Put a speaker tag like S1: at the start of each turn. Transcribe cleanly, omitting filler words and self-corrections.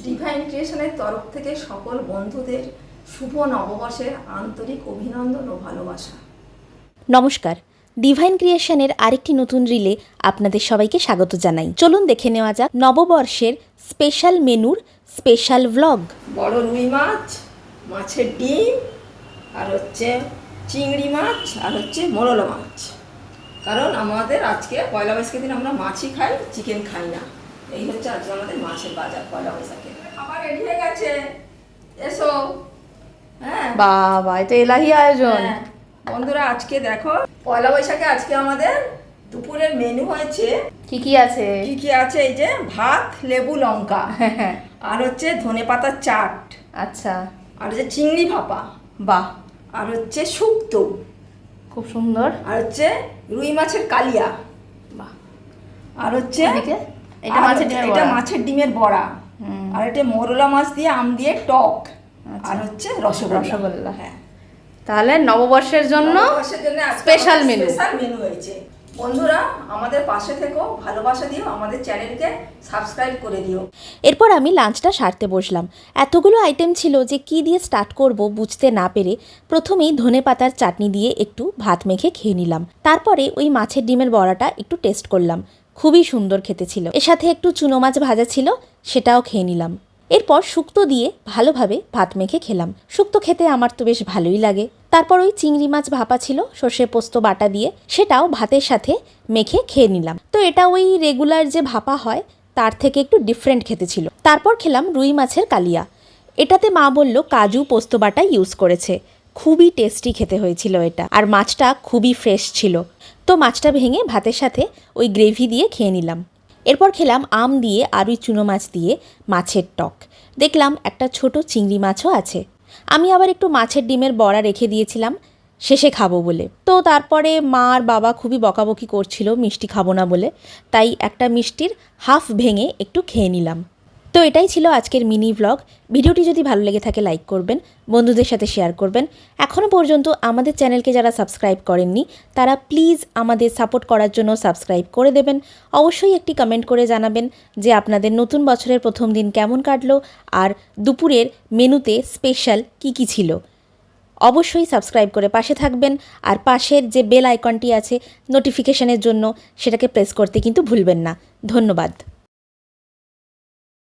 S1: Divine ক্রিয়েশনের তরফ থেকে সকল বন্ধুদের শুভ নববর্ষের আন্তরিক অভিনন্দন ও ভালোবাসা।
S2: নমস্কার, ডিভাইন ক্রিয়েশনের আরেকটি নতুন রিলে আপনাদের সবাইকে স্বাগত জানাই। চলুন দেখে নেওয়া যাক নববর্ষের স্পেশাল মেনুর স্পেশাল ভ্লগ।
S1: বড় রুই মাছ, মাছের ডিম, আর হচ্ছে চিংড়ি মাছ, আর হচ্ছে মোরলা মাছ। কারণ আমাদের আজকে পয়লা বৈশাখের দিন আমরা মাছই খাই, চিকেন খাই না। এই হচ্ছে আজকে আমাদের মাছের বাজার পয়লা বৈশাখে। খাবার রেডি হয়ে গেছে, এসো। হ্যাঁ
S2: বাবা, এটা এলাহি আয়োজন।
S1: বন্ধুরা আজকে দেখো পয়লা বৈশাখে আজকে আমাদের দুপুরের মেনু হয়েছে।
S2: কি কি আছে?
S1: কি কি আছে? এই যে ভাত, লেবু, লঙ্কা, আর হচ্ছে ধনেপাতার চাট,
S2: আচ্ছা,
S1: আর হচ্ছে চিংড়ি ভাপা,
S2: বাহ,
S1: আর হচ্ছে শুক্তো,
S2: খুব সুন্দর,
S1: আর হচ্ছে রুই মাছের কালিয়া,
S2: বাহ,
S1: আর হচ্ছে
S2: এটা
S1: মাছের ডিমের বড়া, আর এটা মোরলা মাছ দিয়ে আম দিয়ে টক, আর হচ্ছে রসগোল্লা। হ্যাঁ,
S2: তাহলে নববর্ষের জন্য স্পেশাল মেনু
S1: হয়েছে। বন্ধুরা আমাদের পাশে থেকো, ভালোবাসা দিও, আমাদের চ্যানেলকে সাবস্ক্রাইব করে দিও।
S2: এরপর আমি লাঞ্চটা সারতে বসলাম। এতগুলো আইটেম ছিল যে কি দিয়ে স্টার্ট করব বুঝতে না পেরে প্রথমেই ধনেপাতার চাটনি দিয়ে একটু ভাত মেখে খেয়ে নিলাম। তারপরে ওই মাছের ডিমের বড়াটা একটু টেস্ট করলাম, খুবই সুন্দর খেতে ছিল। এর সাথে একটু চুনো মাছ ভাজা ছিল, সেটাও খেয়ে নিলাম। এরপর শুক্তো দিয়ে ভালোভাবে ভাত মেখে খেলাম। শুক্তো খেতে আমার তো বেশ ভালোই লাগে। তারপর ওই চিংড়ি মাছ ভাপা ছিল সর্ষে পোস্ত বাটা দিয়ে, সেটাও ভাতের সাথে মেখে খেয়ে নিলাম। তো এটা ওই রেগুলার যে ভাপা হয় তার থেকে একটু ডিফারেন্ট খেতে ছিল। তারপর খেলাম রুই মাছের কালিয়া। এটাতে মা বলল কাজু পোস্ত বাটা ইউজ করেছে, খুবই টেস্টি খেতে হয়েছিল এটা, আর মাছটা খুবই ফ্রেশ ছিল। তো মাছটা ভেঙে ভাতের সাথে ওই গ্রেভি দিয়ে খেয়ে নিলাম। এরপর খেলাম আম দিয়ে আর ওই চুনো মাছ দিয়ে মাছের টক। দেখলাম একটা ছোট চিংড়ি মাছও আছে। আমি আবার একটু মাছের ডিমের বড়া রেখে দিয়েছিলাম শেষে খাবো বলে। তো তারপরে মা আর বাবা খুবই বকাবকি করছিল মিষ্টি খাবো না বলে, তাই একটা মিষ্টির হাফ ভেঙে একটু খেয়ে নিলাম। তো এটাই ছিল আজকের মিনি ভ্লগ। ভিডিওটি যদি ভালো লেগে থাকে লাইক করবেন, বন্ধুদের সাথে শেয়ার করবেন। এখনও পর্যন্ত আমাদের চ্যানেলকে যারা সাবস্ক্রাইব করেননি তারা প্লিজ আমাদের সাপোর্ট করার জন্য সাবস্ক্রাইব করে দেবেন। অবশ্যই একটি কমেন্ট করে জানাবেন যে আপনাদের নতুন বছরের প্রথম দিন কেমন কাটলো আর দুপুরের মেনুতে স্পেশাল কী কী ছিল। অবশ্যই সাবস্ক্রাইব করে পাশে থাকবেন, আর পাশের যে বেল আইকনটি আছে নোটিফিকেশনের জন্য সেটাকে প্রেস করতে কিন্তু ভুলবেন না। ধন্যবাদ।